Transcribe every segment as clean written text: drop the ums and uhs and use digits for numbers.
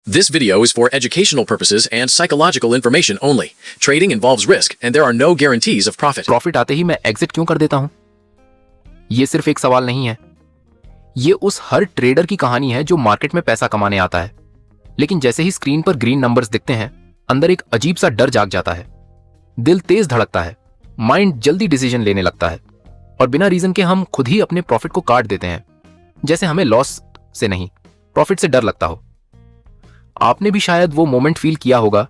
This video is for educational purposes and psychological information only. Trading involves risk and there are no guarantees of profit. Profit आते ही मैं exit क्यों कर देता हूं? ये सिर्फ एक सवाल नहीं है। ये उस हर ट्रेडर की कहानी है जो मार्केट में पैसा कमाने आता है, लेकिन जैसे ही स्क्रीन पर ग्रीन नंबर्स दिखते हैं, अंदर एक अजीब सा डर जाग जाता है। दिल तेज धड़कता है, माइंड जल्दी डिसीजन लेने लगता है और बिना रीजन के हम खुद ही अपने प्रॉफिट को काट देते हैं, जैसे हमें लॉस से नहीं, प्रॉफिट से डर लगता हो। आपने भी शायद वो मोमेंट फील किया होगा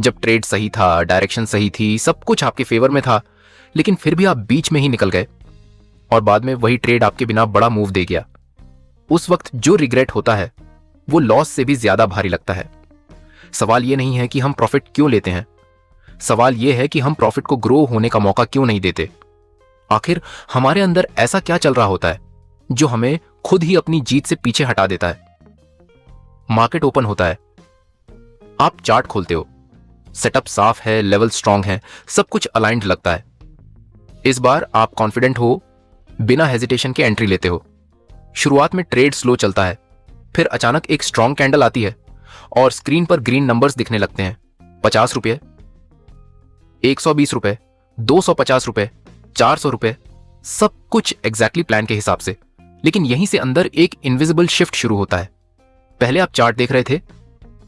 जब ट्रेड सही था, डायरेक्शन सही थी, सब कुछ आपके फेवर में था, लेकिन फिर भी आप बीच में ही निकल गए और बाद में वही ट्रेड आपके बिना बड़ा मूव दे गया। उस वक्त जो रिग्रेट होता है वो लॉस से भी ज्यादा भारी लगता है। सवाल ये नहीं है कि हम प्रॉफिट क्यों लेते हैं, सवाल ये है कि हम प्रॉफिट को ग्रो होने का मौका क्यों नहीं देते। आखिर हमारे अंदर ऐसा क्या चल रहा होता है जो हमें खुद ही अपनी जीत से पीछे हटा देता है। मार्केट ओपन होता है, आप चार्ट खोलते हो, सेटअप साफ है, लेवल स्ट्रांग है, सब कुछ अलाइंड लगता है। इस बार आप कॉन्फिडेंट हो, बिना हेजिटेशन के एंट्री लेते हो। शुरुआत में ट्रेड स्लो चलता है, फिर अचानक एक स्ट्रांग कैंडल आती है और स्क्रीन पर ग्रीन नंबर्स दिखने लगते हैं। 50 रुपये, 120 रुपए, 250 रुपए, 400 रुपए, सब कुछ एग्जैक्टली प्लान के हिसाब से। लेकिन यहीं से अंदर एक इनविजिबल शिफ्ट शुरू होता है। पहले आप चार्ट देख रहे थे,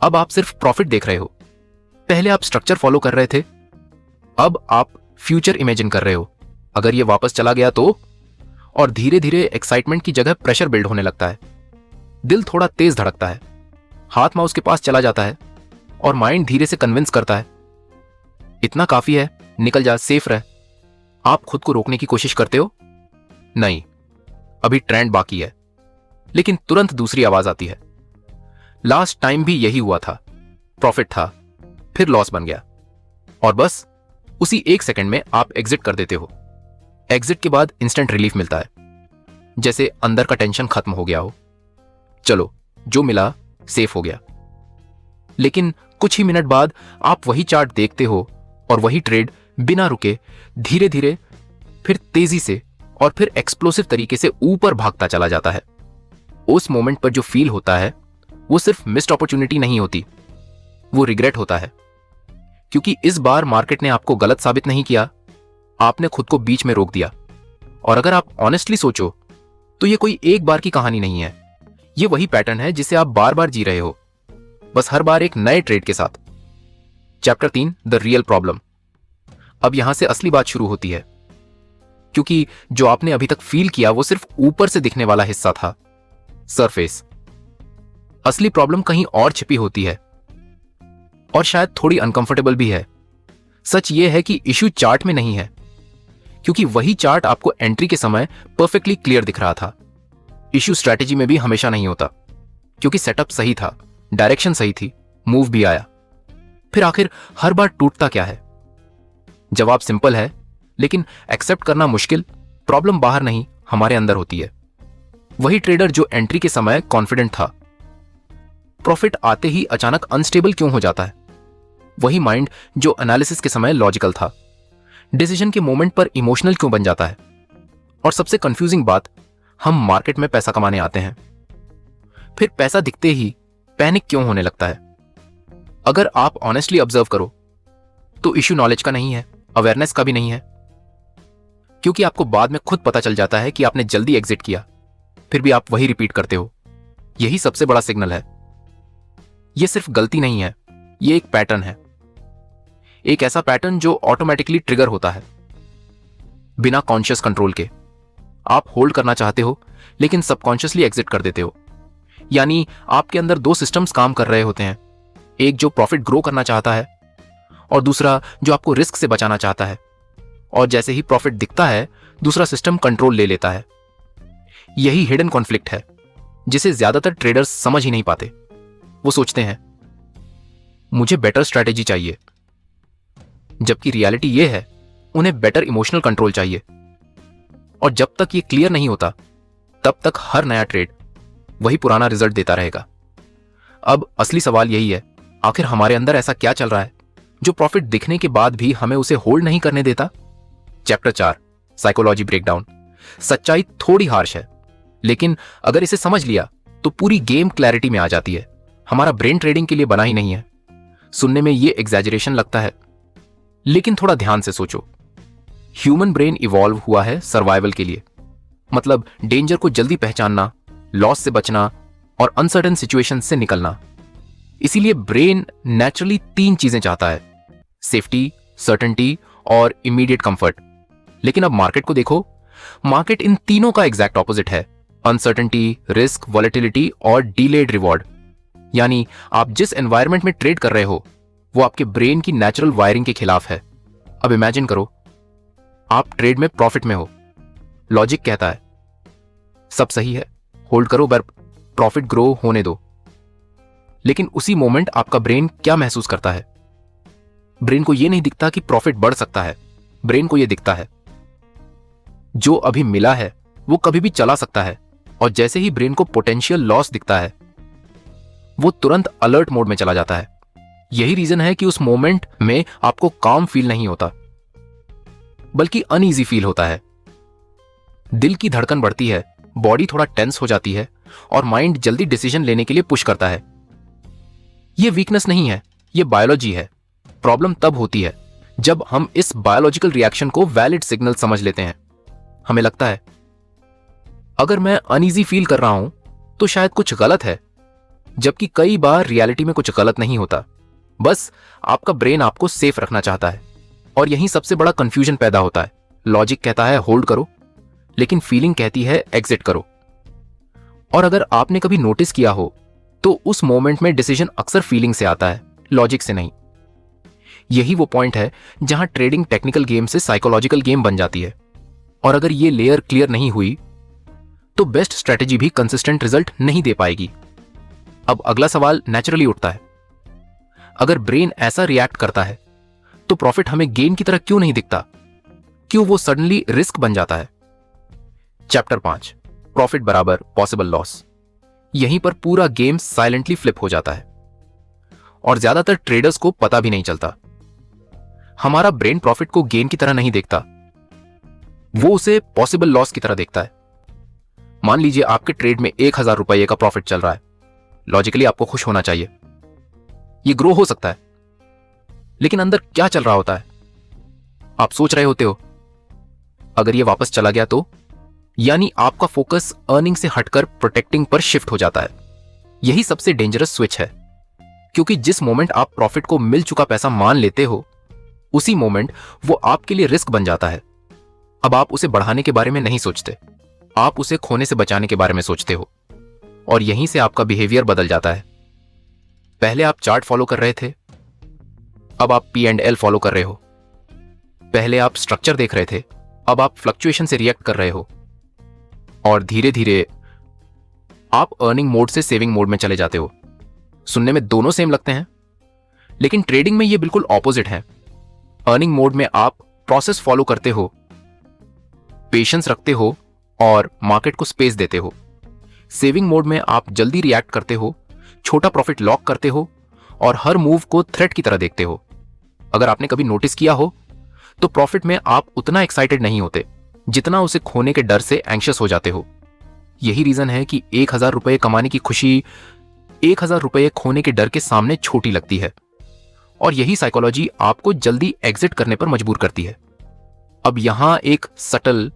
अब आप सिर्फ प्रॉफिट देख रहे हो। पहले आप स्ट्रक्चर फॉलो कर रहे थे, अब आप फ्यूचर इमेजिन कर रहे हो। अगर ये वापस चला गया तो? और धीरे धीरे एक्साइटमेंट की जगह प्रेशर बिल्ड होने लगता है। दिल थोड़ा तेज धड़कता है, हाथ माउस के पास चला जाता है और माइंड धीरे से कन्विंस करता है, इतना काफी है, निकल जा, सेफ रह। आप खुद को रोकने की कोशिश करते हो, नहीं, अभी ट्रेंड बाकी है। लेकिन तुरंत दूसरी आवाज आती है, लास्ट टाइम भी यही हुआ था, प्रॉफिट था, फिर लॉस बन गया। और बस उसी एक सेकंड में आप एग्जिट कर देते हो। एग्जिट के बाद इंस्टेंट रिलीफ मिलता है, जैसे अंदर का टेंशन खत्म हो गया हो। चलो, जो मिला सेफ हो गया। लेकिन कुछ ही मिनट बाद आप वही चार्ट देखते हो और वही ट्रेड बिना रुके धीरे धीरे, फिर तेजी से और फिर एक्सप्लोसिव तरीके से ऊपर भागता चला जाता है। उस मोमेंट पर जो फील होता है वो सिर्फ मिस्ड अपॉर्चुनिटी नहीं होती, वो रिग्रेट होता है। क्योंकि इस बार मार्केट ने आपको गलत साबित नहीं किया, आपने खुद को बीच में रोक दिया। और अगर आप ऑनेस्टली सोचो तो ये कोई एक बार की कहानी नहीं है, ये वही पैटर्न है जिसे आप बार बार जी रहे हो, बस हर बार एक नए ट्रेड के साथ। Chapter 3, the real problem. अब यहां से असली बात शुरू होती है, क्योंकि जो आपने अभी तक फील किया वो सिर्फ ऊपर से दिखने वाला हिस्सा था, सरफेस। असली प्रॉब्लम कहीं और छिपी होती है और शायद थोड़ी अनकंफर्टेबल भी है। सच यह है कि इश्यू चार्ट में नहीं है, क्योंकि वही चार्ट आपको एंट्री के समय परफेक्टली क्लियर दिख रहा था। इश्यू स्ट्रैटेजी में भी हमेशा नहीं होता, क्योंकि सेटअप सही था, डायरेक्शन सही थी, मूव भी आया। फिर आखिर हर बार टूटता क्या है? जवाब सिंपल है, लेकिन एक्सेप्ट करना मुश्किल। प्रॉब्लम बाहर नहीं, हमारे अंदर होती है। वही ट्रेडर जो एंट्री के समय कॉन्फिडेंट था, प्रॉफिट आते ही अचानक अनस्टेबल क्यों हो जाता है? वही माइंड जो एनालिसिस के समय लॉजिकल था, डिसीजन के मोमेंट पर इमोशनल क्यों बन जाता है? और सबसे कंफ्यूजिंग बात, हम मार्केट में पैसा कमाने आते हैं, फिर पैसा दिखते ही पैनिक क्यों होने लगता है? अगर आप ऑनेस्टली ऑब्जर्व करो तो इश्यू नॉलेज का नहीं है, अवेयरनेस का भी नहीं है। क्योंकि आपको बाद में खुद पता चल जाता है कि आपने जल्दी एग्जिट किया, फिर भी आप वही रिपीट करते हो। यही सबसे बड़ा सिग्नल है। यह सिर्फ गलती नहीं है, यह एक पैटर्न है, एक ऐसा पैटर्न जो ऑटोमेटिकली ट्रिगर होता है बिना कॉन्शियस कंट्रोल के। आप होल्ड करना चाहते हो लेकिन सबकॉन्शियसली एग्जिट कर देते हो। यानी आपके अंदर दो सिस्टम्स काम कर रहे होते हैं, एक जो प्रॉफिट ग्रो करना चाहता है और दूसरा जो आपको रिस्क से बचाना चाहता है। और जैसे ही प्रॉफिट दिखता है, दूसरा सिस्टम कंट्रोल ले लेता है। यही हिडन कॉन्फ्लिक्ट है जिसे ज्यादातर ट्रेडर्स समझ ही नहीं पाते। वो सोचते हैं मुझे बेटर स्ट्रैटेजी चाहिए, जबकि रियलिटी यह है उन्हें बेटर इमोशनल कंट्रोल चाहिए। और जब तक ये क्लियर नहीं होता, तब तक हर नया ट्रेड वही पुराना रिजल्ट देता रहेगा। अब असली सवाल यही है, आखिर हमारे अंदर ऐसा क्या चल रहा है जो प्रॉफिट दिखने के बाद भी हमें उसे होल्ड नहीं करने देता? Chapter 4, psychology breakdown. सच्चाई थोड़ी हार्श है, लेकिन अगर इसे समझ लिया तो पूरी गेम क्लैरिटी में आ जाती है। हमारा ब्रेन ट्रेडिंग के लिए बना ही नहीं है। सुनने में ये एग्जैजरेशन लगता है, लेकिन थोड़ा ध्यान से सोचो। ह्यूमन ब्रेन इवॉल्व हुआ है सर्वाइवल के लिए, मतलब डेंजर को जल्दी पहचानना, लॉस से बचना और अनसर्टेन सिचुएशन से निकलना। इसीलिए ब्रेन नेचुरली 3 चीजें चाहता है, सेफ्टी, सर्टेनिटी और इमीडिएट कंफर्ट। लेकिन अब मार्केट को देखो, मार्केट इन तीनों का एग्जैक्ट ऑपोजिट है। अनसर्टेनिटी, रिस्क, वॉलेटिलिटी और डिलेड रिवॉर्ड। यानी आप जिस एनवायरनमेंट में ट्रेड कर रहे हो वो आपके ब्रेन की नेचुरल वायरिंग के खिलाफ है। अब इमेजिन करो, आप ट्रेड में प्रॉफिट में हो। लॉजिक कहता है सब सही है, होल्ड करो, पर प्रॉफिट ग्रो होने दो। लेकिन उसी मोमेंट आपका ब्रेन क्या महसूस करता है? ब्रेन को यह नहीं दिखता कि प्रॉफिट बढ़ सकता है। ब्रेन को यह दिखता है जो अभी मिला है वो कभी भी चला सकता है। और जैसे ही ब्रेन को पोटेंशियल लॉस दिखता है वो तुरंत अलर्ट मोड में चला जाता है। यही रीजन है कि उस मोमेंट में आपको काम फील नहीं होता, बल्कि अनईजी फील होता है। दिल की धड़कन बढ़ती है, बॉडी थोड़ा टेंस हो जाती है और माइंड जल्दी डिसीजन लेने के लिए पुश करता है। यह वीकनेस नहीं है, यह बायोलॉजी है। प्रॉब्लम तब होती है जब हम इस बायोलॉजिकल रिएक्शन को वैलिड सिग्नल समझ लेते हैं। हमें लगता है अगर मैं अनईजी फील कर रहा हूं तो शायद कुछ गलत है, जबकि कई बार रियलिटी में कुछ गलत नहीं होता। बस आपका ब्रेन आपको सेफ रखना चाहता है। और यहीं सबसे बड़ा कंफ्यूजन पैदा होता है। लॉजिक कहता है होल्ड करो, लेकिन फीलिंग कहती है एग्जिट करो। और अगर आपने कभी नोटिस किया हो तो उस मोमेंट में डिसीजन अक्सर फीलिंग से आता है, लॉजिक से नहीं। यही वो पॉइंट है जहां ट्रेडिंग टेक्निकल गेम से साइकोलॉजिकल गेम बन जाती है। और अगर ये लेयर क्लियर नहीं हुई तो बेस्ट स्ट्रेटेजी भी कंसिस्टेंट रिजल्ट नहीं दे पाएगी। अब अगला सवाल नेचुरली उठता है, अगर ब्रेन ऐसा रिएक्ट करता है तो प्रॉफिट हमें गेन की तरह क्यों नहीं दिखता? क्यों वो सडनली रिस्क बन जाता है? चैप्टर 5, प्रॉफिट बराबर पॉसिबल लॉस। यहीं पर पूरा गेम साइलेंटली फ्लिप हो जाता है और ज्यादातर ट्रेडर्स को पता भी नहीं चलता। हमारा ब्रेन प्रॉफिट को गेन की तरह नहीं देखता, वो उसे पॉसिबल लॉस की तरह देखता है। मान लीजिए आपके ट्रेड में 1000 रुपये का प्रॉफिट चल रहा है। लॉजिकली आपको खुश होना चाहिए, ये ग्रो हो सकता है। लेकिन अंदर क्या चल रहा होता है? आप सोच रहे होते हो अगर ये वापस चला गया तो? यानी आपका फोकस अर्निंग से हटकर प्रोटेक्टिंग पर शिफ्ट हो जाता है। यही सबसे डेंजरस स्विच है, क्योंकि जिस मोमेंट आप प्रॉफिट को मिल चुका पैसा मान लेते हो उसी मोमेंट वो आपके लिए रिस्क बन जाता है। अब आप उसे बढ़ाने के बारे में नहीं सोचते, आप उसे खोने से बचाने के बारे में सोचते हो। और यहीं से आपका बिहेवियर बदल जाता है। पहले आप चार्ट फॉलो कर रहे थे, अब आप P&L फॉलो कर रहे हो। पहले आप स्ट्रक्चर देख रहे थे, अब आप फ्लक्चुएशन से रिएक्ट कर रहे हो। और धीरे धीरे आप अर्निंग मोड से सेविंग मोड में चले जाते हो। सुनने में दोनों सेम लगते हैं, लेकिन ट्रेडिंग में ये बिल्कुल ऑपोजिट है। अर्निंग मोड में आप प्रोसेस फॉलो करते हो, पेशेंस रखते हो और मार्केट को स्पेस देते हो। सेविंग मोड में आप जल्दी रिएक्ट करते हो, छोटा प्रॉफिट लॉक करते हो और हर मूव को थ्रेट की तरह देखते हो। अगर आपने कभी नोटिस किया हो तो प्रॉफिट में आप उतना एक्साइटेड नहीं होते जितना उसे खोने के डर से एंग्शियस हो जाते हो। यही रीजन है कि 1000 रुपये कमाने की खुशी 1000 रुपये खोने के डर के सामने छोटी लगती है। और यही साइकोलॉजी आपको जल्दी एग्जिट करने पर मजबूर करती है। अब यहां एक सटल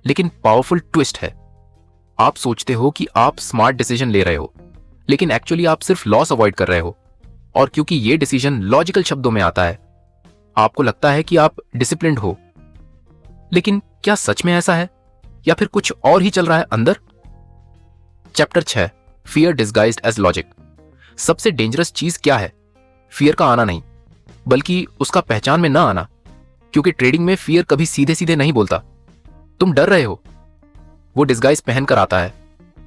लेकिन पावरफुल ट्विस्ट है। आप सोचते हो कि आप स्मार्ट डिसीजन ले रहे हो, लेकिन एक्चुअली आप सिर्फ लॉस अवॉइड कर रहे हो। और क्योंकि यह डिसीजन लॉजिकल शब्दों में आता है, आपको लगता है कि आप डिसिप्लिन्ड हो। लेकिन क्या सच में ऐसा है या फिर कुछ और ही चल रहा है अंदर? Chapter 6, fear disguised as logic. सबसे डेंजरस चीज क्या है? फियर का आना नहीं, बल्कि उसका पहचान में ना आना। क्योंकि ट्रेडिंग में फियर कभी सीधे सीधे नहीं बोलता तुम डर रहे हो। वो डिस्गाइज पहनकर आता है,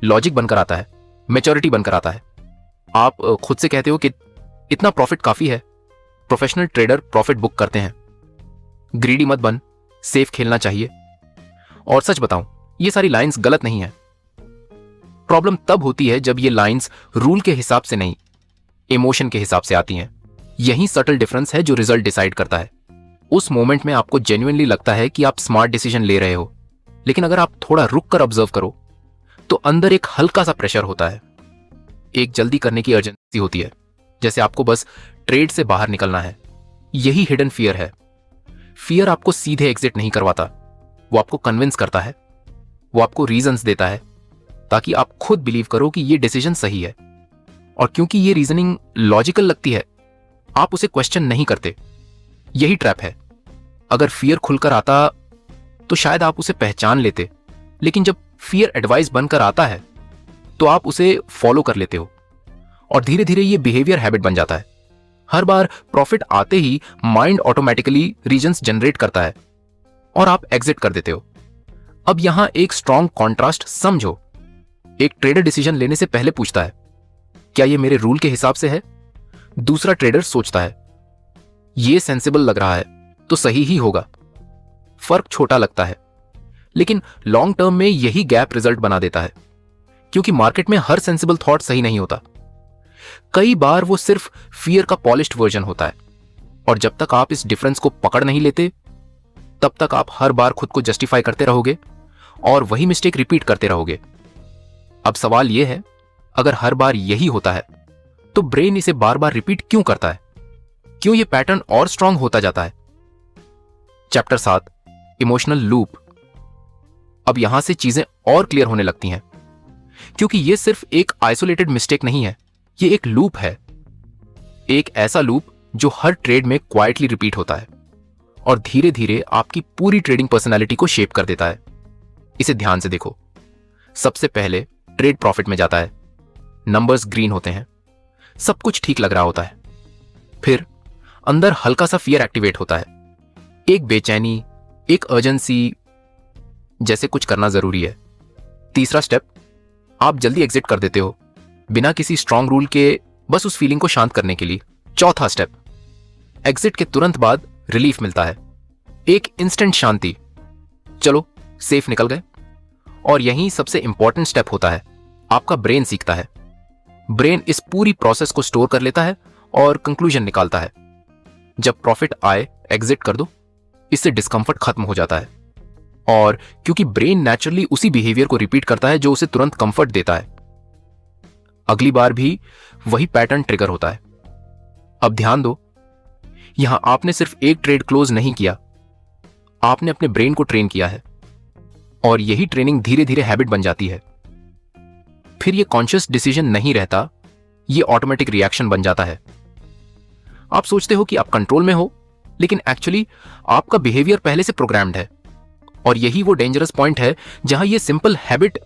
लॉजिक बनकर आता है, मैच्योरिटी बनकर आता है। आप खुद से कहते हो कि इतना प्रॉफिट काफी है। प्रोफेशनल ट्रेडर प्रॉफिट बुक करते हैं। ग्रीडी मत बन, सेफ खेलना चाहिए। और सच बताऊं, ये सारी लाइंस गलत नहीं है। प्रॉब्लम तब होती है जब ये लाइंस रूल के हिसाब से नहीं, इमोशन के हिसाब से आती हैं। यही सटल डिफरेंस है जो रिजल्ट डिसाइड करता है। उस मोमेंट में आपको जेन्युइनली लगता है कि आप स्मार्ट डिसीजन ले रहे हो, लेकिन अगर आप थोड़ा रुक कर ऑब्जर्व करो तो अंदर एक हल्का सा प्रेशर होता है। एक जल्दी करने की अर्जेंसी होती है, जैसे आपको बस ट्रेड से बाहर निकलना है। यही हिडन फियर है। फियर आपको सीधे एग्जिट नहीं करवाता, वो आपको कन्विंस करता है, वो आपको रीजंस देता है ताकि आप खुद बिलीव करो कि ये डिसीजन सही है। और क्योंकि ये रीजनिंग लॉजिकल लगती है, आप उसे क्वेश्चन नहीं करते। यही ट्रैप है। अगर फियर खुलकर आता तो शायद आप उसे पहचान लेते, लेकिन जब फियर एडवाइस बनकर आता है तो आप उसे फॉलो कर लेते हो और धीरे धीरे ये बिहेवियर हैबिट बन जाता है। हर बार प्रॉफिट आते ही माइंड ऑटोमेटिकली रीजंस जनरेट करता है और आप एग्जिट कर देते हो। अब यहां एक स्ट्रॉन्ग कॉन्ट्रास्ट समझो। एक ट्रेडर डिसीजन लेने से पहले पूछता है, क्या ये मेरे रूल के हिसाब से है? दूसरा ट्रेडर सोचता है, ये सेंसिबल लग रहा है तो सही ही होगा। फर्क छोटा लगता है, लेकिन लॉन्ग टर्म में यही गैप रिजल्ट बना देता है, क्योंकि मार्केट में हर सेंसिबल थॉट सही नहीं होता। कई बार वो सिर्फ फियर का पॉलिश्ड वर्जन होता है, और जब तक आप इस डिफरेंस को पकड़ नहीं लेते, तब तक आप हर बार खुद को जस्टिफाई करते रहोगे और वही मिस्टेक रिपीट करते रहोगे। अब सवाल यह है, अगर हर बार यही होता है तो ब्रेन इसे बार बार रिपीट क्यों करता है? क्यों यह पैटर्न और स्ट्रांग होता जाता है? Chapter 7, emotional loop. अब यहां से चीजें और क्लियर होने लगती हैं, क्योंकि यह सिर्फ एक आइसोलेटेड मिस्टेक नहीं है, यह एक लूप है। एक ऐसा लूप जो हर ट्रेड में क्वाइटली रिपीट होता है और धीरे धीरे आपकी पूरी ट्रेडिंग पर्सनालिटी को शेप कर देता है। इसे ध्यान से देखो। सबसे पहले ट्रेड प्रॉफिट में जाता है, नंबर्स ग्रीन होते हैं, सब कुछ ठीक लग रहा होता है। फिर अंदर हल्का सा फियर एक्टिवेट होता है, एक बेचैनी, एक अर्जेंसी, जैसे कुछ करना जरूरी है। तीसरा स्टेप, आप जल्दी एग्जिट कर देते हो बिना किसी स्ट्रांग रूल के, बस उस फीलिंग को शांत करने के लिए। चौथा स्टेप, एग्जिट के तुरंत बाद रिलीफ मिलता है, एक इंस्टेंट शांति, चलो सेफ निकल गए। और यही सबसे इंपॉर्टेंट स्टेप होता है, आपका ब्रेन सीखता है। ब्रेन इस पूरी प्रोसेस को स्टोर कर लेता है और कंक्लूजन निकालता है। जब प्रॉफिट आए, एग्जिट कर दो, इससे डिस्कंफर्ट खत्म हो जाता है। और क्योंकि ब्रेन नेचुरली उसी बिहेवियर को रिपीट करता है जो उसे तुरंत कंफर्ट देता है, अगली बार भी वही पैटर्न ट्रिगर होता है। अब ध्यान दो, यहां आपने सिर्फ एक ट्रेड क्लोज नहीं किया, आपने अपने ब्रेन को ट्रेन किया है, और यही ट्रेनिंग धीरे धीरे हैबिट बन जाती है। फिर यह कॉन्शियस डिसीजन नहीं रहता, यह ऑटोमेटिक रिएक्शन बन जाता है। आप सोचते हो कि आप कंट्रोल में हो, लेकिन एक्चुअली आपका बिहेवियर पहले से प्रोग्राम्ड है। और यही वो डेंजरस पॉइंट है जहां यह सिंपल हैबिट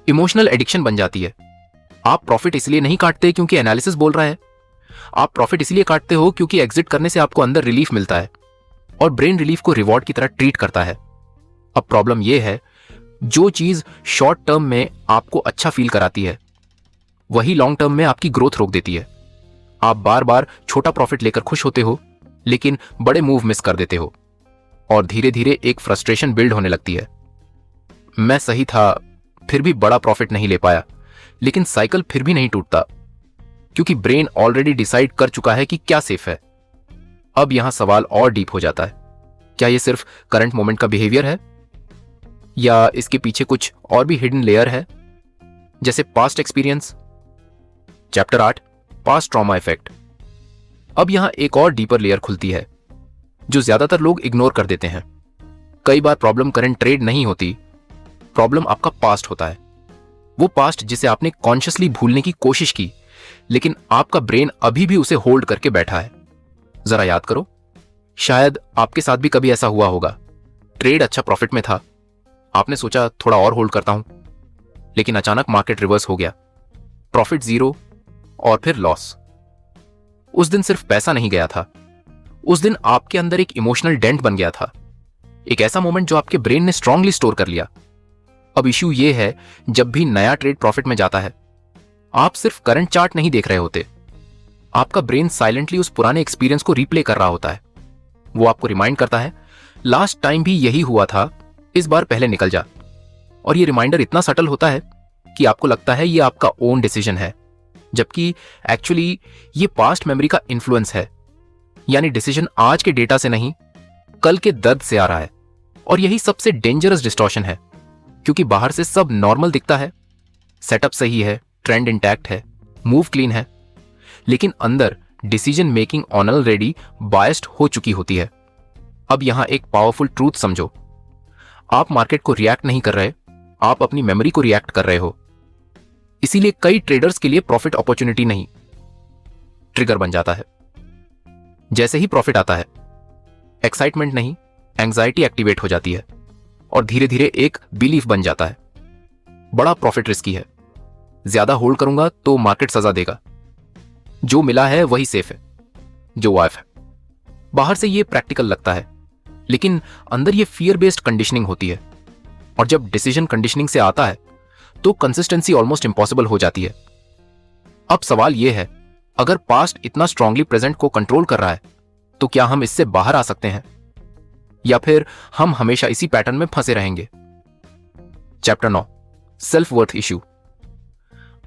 इमोशनल एडिक्शन बन जाती है। आप प्रॉफिट इसलिए नहीं काटते क्योंकि एनालिसिस बोल रहा है, आप प्रॉफिट इसलिए काटते हो क्योंकि एग्जिट करने से आपको अंदर रिलीफ मिलता है और ब्रेन रिलीफ को रिवॉर्ड की तरह ट्रीट करता है। अब प्रॉब्लम यह है, जो चीज शॉर्ट टर्म में आपको अच्छा फील कराती है, वही लॉन्ग टर्म में आपकी ग्रोथ रोक देती है। आप बार बार छोटा प्रॉफिट लेकर खुश होते हो, लेकिन बड़े मूव मिस कर देते हो, और धीरे धीरे एक फ्रस्ट्रेशन बिल्ड होने लगती है। मैं सही था, फिर भी बड़ा प्रॉफिट नहीं ले पाया, लेकिन साइकिल फिर भी नहीं टूटता, क्योंकि ब्रेन ऑलरेडी डिसाइड कर चुका है कि क्या सेफ है। अब यहां सवाल और डीप हो जाता है, क्या यह सिर्फ करंट मोमेंट का बिहेवियर है, या इसके पीछे कुछ और भी हिडन लेयर है, जैसे past experience? Chapter 8, past trauma effect. अब यहां एक और डीपर लेयर खुलती है, जो ज्यादातर लोग इग्नोर कर देते हैं। कई बार प्रॉब्लम करंट ट्रेड नहीं होती, प्रॉब्लम आपका पास्ट होता है। वो पास्ट जिसे आपने कॉन्शियसली भूलने की कोशिश की, लेकिन आपका ब्रेन अभी भी उसे होल्ड करके बैठा है। जरा याद करो, शायद आपके साथ भी कभी ऐसा हुआ होगा। ट्रेड अच्छा प्रॉफिट में था, आपने सोचा थोड़ा और होल्ड करता हूं, लेकिन अचानक मार्केट रिवर्स हो गया, प्रॉफिट 0 और फिर लॉस। उस दिन सिर्फ पैसा नहीं गया था, उस दिन आपके अंदर एक इमोशनल डेंट बन गया था, एक ऐसा मोमेंट जो आपके ब्रेन ने स्ट्रांगली स्टोर कर लिया। अब इश्यू यह है, जब भी नया ट्रेड प्रॉफिट में जाता है, आप सिर्फ करंट चार्ट नहीं देख रहे होते, आपका ब्रेन साइलेंटली उस पुराने एक्सपीरियंस को रिप्ले कर रहा होता है। वो आपको रिमाइंड करता है, लास्ट टाइम भी यही हुआ था, इस बार पहले निकल जा। और ये रिमाइंडर इतना सटल होता है कि आपको लगता है ये आपका ओन डिसीजन है, जबकि एक्चुअली ये पास्ट मेमोरी का इन्फ्लुएंस है। यानी डिसीजन आज के डेटा से नहीं, कल के दर्द से आ रहा है। और यही सबसे डेंजरस डिस्टॉर्शन है, क्योंकि बाहर से सब नॉर्मल दिखता है, सेटअप सही है, ट्रेंड इंटैक्ट है, मूव क्लीन है, लेकिन अंदर डिसीजन मेकिंग ऑलरेडी बायस्ड हो चुकी होती है। अब यहां एक पावरफुल ट्रूथ समझो, आप मार्केट को रिएक्ट नहीं कर रहे, आप अपनी मेमोरी को रिएक्ट कर रहे हो। इसीलिए कई ट्रेडर्स के लिए प्रॉफिट अपॉर्चुनिटी नहीं, ट्रिगर बन जाता है। जैसे ही प्रॉफिट आता है, एक्साइटमेंट नहीं, एंजाइटी एक्टिवेट हो जाती है और धीरे धीरे एक बिलीफ बन जाता है, बड़ा प्रॉफिट रिस्की है, ज्यादा होल्ड करूंगा तो मार्केट सजा देगा, जो मिला है वही सेफ है, जो वाइफ है। बाहर से ये प्रैक्टिकल लगता है, लेकिन अंदर ये फियर बेस्ड कंडीशनिंग होती है। और जब डिसीजन कंडीशनिंग से आता है तो कंसिस्टेंसी ऑलमोस्ट इंपॉसिबल हो जाती है। अब सवाल यह है, अगर पास्ट इतना स्ट्रांगली प्रेजेंट को कंट्रोल कर रहा है तो क्या हम इससे बाहर आ सकते हैं, या फिर हम हमेशा इसी पैटर्न में फंसे रहेंगे? Chapter 9, self worth issue.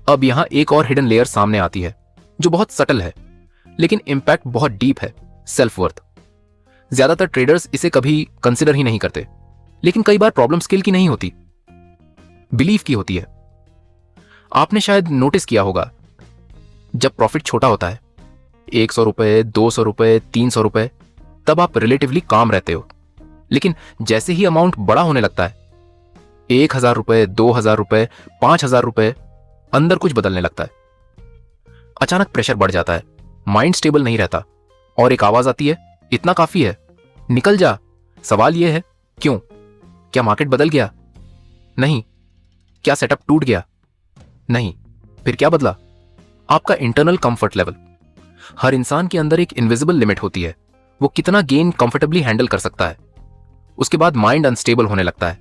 अब यहां एक और हिडन लेयर सामने आती है जो बहुत सटल है, लेकिन इंपैक्ट बहुत डीप है। Self worth. ज्यादातर ट्रेडर्स इसे कभी कंसिडर ही नहीं करते, लेकिन कई बार प्रॉब्लम स्किल की नहीं होती, बिलीफ की होती है। आपने शायद नोटिस किया होगा, जब प्रॉफिट छोटा होता है, 100 रुपए, 200 रुपए, 300 रुपए, तब आप रिलेटिवली काम रहते हो। लेकिन जैसे ही अमाउंट बड़ा होने लगता है, 1000 रुपए, 2000 रुपए, 5000 रुपए, अंदर कुछ बदलने लगता है। अचानक प्रेशर बढ़ जाता है, माइंड स्टेबल नहीं रहता, और एक आवाज आती है, इतना काफी है, निकल जा। सवाल यह है, क्यों? क्या मार्केट बदल गया? नहीं। क्या सेटअप टूट गया? नहीं। फिर क्या बदला? आपका इंटरनल कंफर्ट लेवल। हर इंसान के अंदर एक इनविजिबल लिमिट होती है, वो कितना गेन कंफर्टेबली हैंडल कर सकता है। उसके बाद माइंड अनस्टेबल होने लगता है,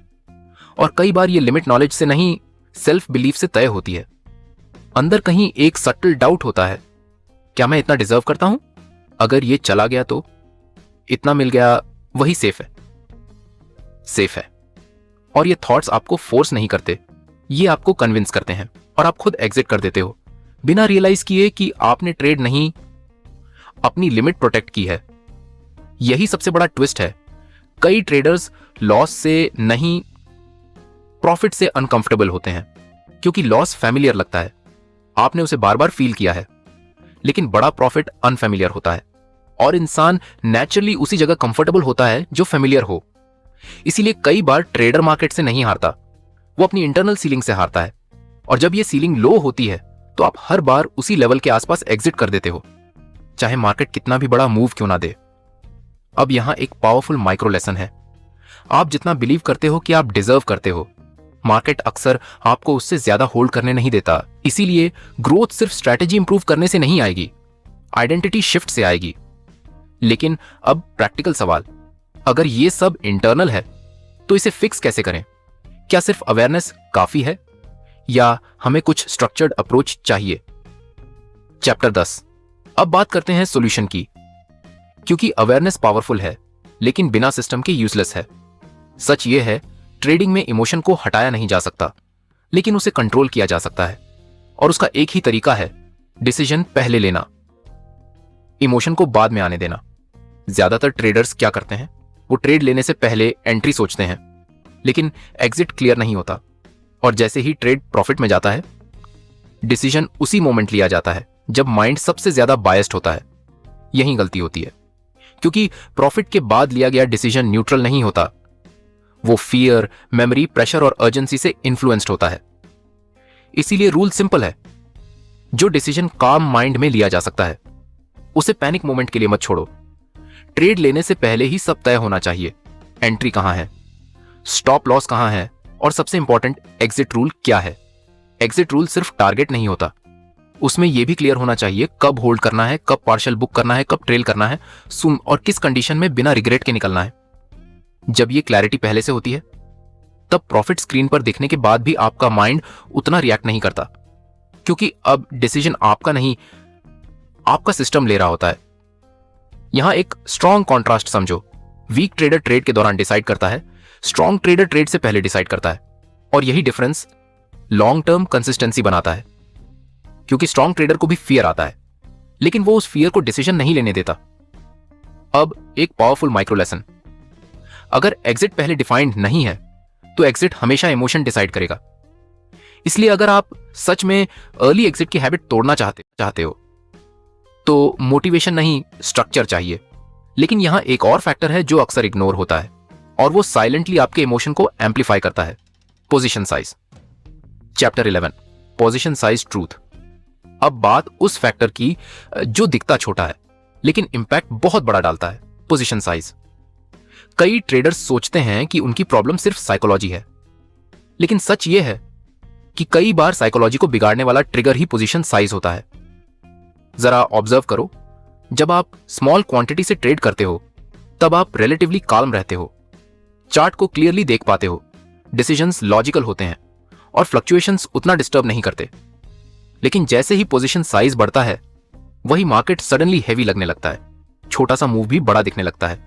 और कई बार ये लिमिट नॉलेज से नहीं, सेल्फ बिलीफ से तय होती है। अंदर कहीं एक सटल डाउट होता है, क्या मैं इतना डिजर्व करता हूं? अगर ये चला गया तो? इतना मिल गया, वही सेफ है। सेफ है। और ये थॉट्स आपको फोर्स नहीं करते, ये आपको कन्विंस करते हैं, और आप खुद एग्जिट कर देते हो बिना रियलाइज किए कि आपने ट्रेड नहीं, अपनी लिमिट प्रोटेक्ट की है। यही सबसे बड़ा ट्विस्ट है। कई ट्रेडर्स लॉस से नहीं, प्रॉफिट से अनकंफर्टेबल होते हैं, क्योंकि लॉस फैमिलियर लगता है, आपने उसे बार बार फील किया है। लेकिन बड़ा प्रॉफिट अनफैमिलियर होता है, और इंसान नेचुरली उसी जगह कंफर्टेबल होता है जो फैमिलियर हो। इसीलिए कई बार ट्रेडर मार्केट से नहीं हारता, वो अपनी इंटरनल सीलिंग से हारता है। और जब ये सीलिंग लो होती है तो आप हर बार उसी लेवल के आसपास एग्जिट कर देते हो, चाहे मार्केट कितना भी बड़ा मूव क्यों ना दे। अब यहां एक पावरफुल माइक्रो लेसन है। आप जितना बिलीव करते हो कि आप डिजर्व करते हो, मार्केट अक्सर आपको उससे ज्यादा होल्ड करने नहीं देता। इसीलिए ग्रोथ सिर्फ स्ट्रैटेजी इंप्रूव करने से नहीं आएगी, आइडेंटिटी शिफ्ट से आएगी। लेकिन अब प्रैक्टिकल सवाल, अगर ये सब इंटरनल है तो इसे फिक्स कैसे करें? क्या सिर्फ अवेयरनेस काफी है, या हमें कुछ स्ट्रक्चर्ड अप्रोच चाहिए? चैप्टर 10। अब बात करते हैं सॉल्यूशन की, क्योंकि अवेयरनेस पावरफुल है, लेकिन बिना सिस्टम के यूजलेस है। सच यह है, ट्रेडिंग में इमोशन को हटाया नहीं जा सकता, लेकिन उसे कंट्रोल किया जा सकता है, और उसका एक ही तरीका है, डिसीजन पहले लेना, इमोशन को बाद में आने देना। ज्यादातर ट्रेडर्स क्या करते हैं, वो ट्रेड लेने से पहले एंट्री सोचते हैं, लेकिन एग्जिट क्लियर नहीं होता, और जैसे ही ट्रेड प्रॉफिट में जाता है, डिसीजन उसी मोमेंट लिया जाता है जब माइंड सबसे ज्यादा बायस्ड होता है। यही गलती होती है, क्योंकि प्रॉफिट के बाद लिया गया डिसीजन न्यूट्रल नहीं होता, वो फियर, मेमोरी, प्रेशर और अर्जेंसी से इन्फ्लुएंस्ड होता है। इसीलिए रूल सिंपल है, जो डिसीजन काम माइंड में लिया जा सकता है, उसे पैनिक मोमेंट के लिए मत छोड़ो। ट्रेड लेने से पहले ही सब तय होना चाहिए, एंट्री कहां है, स्टॉप लॉस कहां है, और सबसे इंपॉर्टेंट, एग्जिट रूल क्या है। एग्जिट रूल सिर्फ टारगेट नहीं होता, उसमें यह भी क्लियर होना चाहिए कब होल्ड करना है, कब पार्शियल बुक करना है, कब ट्रेल करना है, सुन, और किस कंडीशन में बिना रिग्रेट के निकलना है। जब ये क्लैरिटी पहले से होती है, तब प्रॉफिट स्क्रीन पर दिखने के बाद भी आपका माइंड उतना रिएक्ट नहीं करता, क्योंकि अब डिसीजन आपका नहीं, आपका सिस्टम ले रहा होता है। यहां एक स्ट्रॉन्ग कॉन्ट्रास्ट समझो, वीक ट्रेडर ट्रेड के दौरान डिसाइड करता है, स्ट्रॉन्ग ट्रेडर ट्रेड से पहले डिसाइड करता है, और यही डिफरेंस लॉन्ग टर्म कंसिस्टेंसी बनाता है। क्योंकि स्ट्रॉन्ग ट्रेडर को भी फियर आता है, लेकिन वो उस फियर को डिसीजन नहीं लेने देता। अब एक पावरफुल माइक्रो लेसन, अगर एग्जिट पहले डिफाइंड नहीं है तो एग्जिट हमेशा इमोशन डिसाइड करेगा। इसलिए अगर आप सच में अर्ली एग्जिट की हैबिट तोड़ना चाहते हो तो मोटिवेशन नहीं, स्ट्रक्चर चाहिए। लेकिन यहां एक और फैक्टर है जो अक्सर इग्नोर होता है, और वो साइलेंटली आपके इमोशन को एम्पलीफाई करता है। Position size. Chapter 11, position size truth. अब बात उस फैक्टर की जो दिखता छोटा है लेकिन इंपैक्ट बहुत बड़ा डालता है, पोजीशन साइज। कई ट्रेडर्स सोचते हैं कि उनकी प्रॉब्लम सिर्फ साइकोलॉजी है, लेकिन सच यह है कि कई बार साइकोलॉजी को बिगाड़ने वाला ट्रिगर ही पोजीशन साइज होता है। जरा ऑब्जर्व करो, जब आप स्मॉल क्वांटिटी से ट्रेड करते हो तब आप रिलेटिवली काल्म रहते हो, चार्ट को क्लियरली देख पाते हो, डिसीजंस लॉजिकल होते हैं और फ्लक्चुएशंस उतना डिस्टर्ब नहीं करते। लेकिन जैसे ही पोजीशन साइज बढ़ता है वही मार्केट सडनली हैवी लगने लगता है, छोटा सा मूव भी बड़ा दिखने लगता है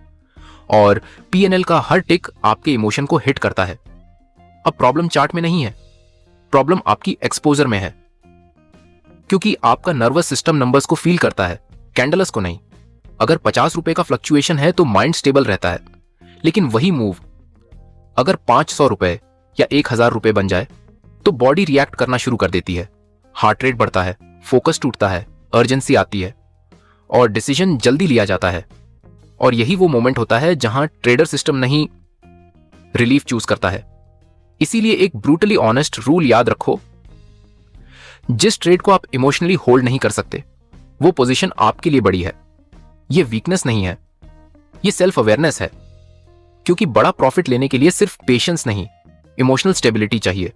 और पीएनएल का हर टिक आपके इमोशन को हिट करता है। अब प्रॉब्लम चार्ट में नहीं है, प्रॉब्लम आपकी एक्सपोजर में है, क्योंकि आपका नर्वस सिस्टम नंबर्स को फील करता है, कैंडल्स को नहीं। अगर 50 रुपए का फ्लक्चुएशन है तो माइंड स्टेबल रहता है, लेकिन वही मूव अगर 500 रुपए या 1000 रुपए बन जाए तो बॉडी रिएक्ट करना शुरू कर देती है, हार्ट रेट बढ़ता है, फोकस टूटता है, अर्जेंसी आती है और डिसीजन जल्दी लिया जाता है। और यही वो मोमेंट होता है जहां ट्रेडर सिस्टम नहीं, रिलीफ चूज करता है। इसीलिए एक ब्रूटली ऑनेस्ट रूल याद रखो, जिस ट्रेड को आप इमोशनली होल्ड नहीं कर सकते वो पोजीशन आपके लिए बड़ी है। ये वीकनेस नहीं है, ये सेल्फ अवेयरनेस है, क्योंकि बड़ा प्रॉफिट लेने के लिए सिर्फ पेशेंस नहीं, इमोशनल स्टेबिलिटी चाहिए।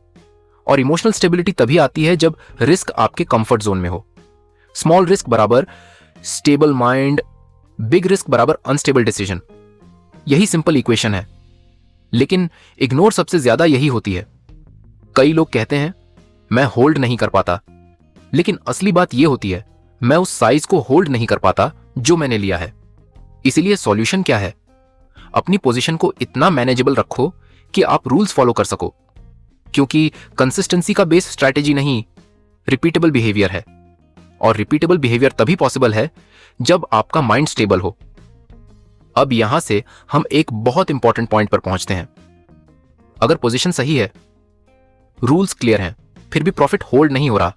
और इमोशनल स्टेबिलिटी तभी आती है जब रिस्क आपके कंफर्ट जोन में हो। स्मॉल रिस्क बराबर स्टेबल माइंड, बिग रिस्क बराबर अनस्टेबल डिसीजन। यही सिंपल इक्वेशन है, लेकिन इग्नोर सबसे ज्यादा यही होती है। कई लोग कहते हैं मैं होल्ड नहीं कर पाता, लेकिन असली बात यह होती है मैं उस साइज को होल्ड नहीं कर पाता जो मैंने लिया है। इसीलिए सॉल्यूशन क्या है? अपनी पोजीशन को इतना मैनेजेबल रखो कि आप रूल्स फॉलो कर सको, क्योंकि कंसिस्टेंसी का बेस स्ट्रैटेजी नहीं, रिपीटेबल बिहेवियर है। और रिपीटेबल बिहेवियर तभी पॉसिबल है जब आपका माइंड स्टेबल हो। अब यहां से हम एक बहुत इंपॉर्टेंट पॉइंट पर पहुंचते हैं। अगर पोजीशन सही है, रूल्स क्लियर हैं, फिर भी प्रॉफिट होल्ड नहीं हो रहा,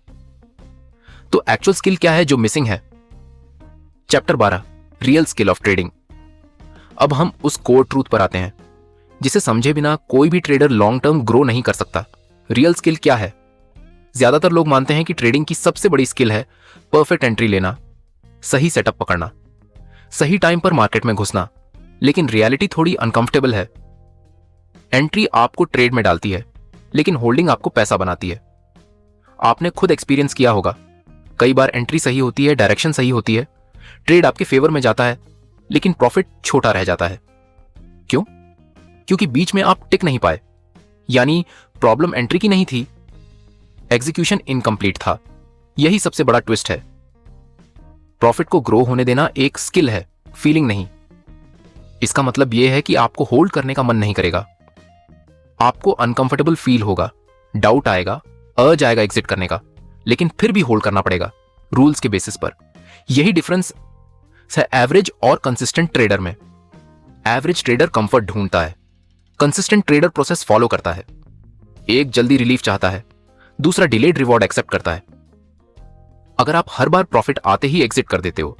तो एक्चुअल स्किल क्या है जो मिसिंग है? Chapter 12, real skill of trading. अब हम उस कोर ट्रूथ पर आते हैं जिसे समझे बिना कोई भी ट्रेडर लॉन्ग टर्म ग्रो नहीं कर सकता। रियल स्किल क्या है? ज्यादातर लोग मानते हैं कि ट्रेडिंग की सबसे बड़ी स्किल है परफेक्ट एंट्री लेना, सही सेटअप पकड़ना, सही टाइम पर मार्केट में घुसना। लेकिन रियलिटी थोड़ी अनकंफर्टेबल है। एंट्री आपको ट्रेड में डालती है, लेकिन होल्डिंग आपको पैसा बनाती है। आपने खुद एक्सपीरियंस किया होगा, कई बार एंट्री सही होती है, डायरेक्शन सही होती है, ट्रेड आपके फेवर में जाता है, लेकिन प्रॉफिट छोटा रह जाता है। क्यों? क्योंकि बीच में आप टिक नहीं पाए। यानी प्रॉब्लम एंट्री की नहीं थी, एग्जीक्यूशन इनकम्प्लीट था। यही सबसे बड़ा ट्विस्ट है। प्रॉफिट को ग्रो होने देना एक स्किल है, फीलिंग नहीं। इसका मतलब यह है कि आपको होल्ड करने का मन नहीं करेगा, आपको अनकंफर्टेबल फील होगा, डाउट आएगा, अर्ज आएगा एग्जिट करने का, लेकिन फिर भी होल्ड करना पड़ेगा रूल्स के बेसिस पर। यही डिफरेंस है एवरेज और कंसिस्टेंट ट्रेडर में। एवरेज ट्रेडर कंफर्ट ढूंढता है, कंसिस्टेंट ट्रेडर प्रोसेस फॉलो करता है। एक जल्दी रिलीफ चाहता है, दूसरा डिलेड रिवॉर्ड एक्सेप्ट करता है। अगर आप हर बार प्रॉफिट आते ही एग्जिट कर देते हो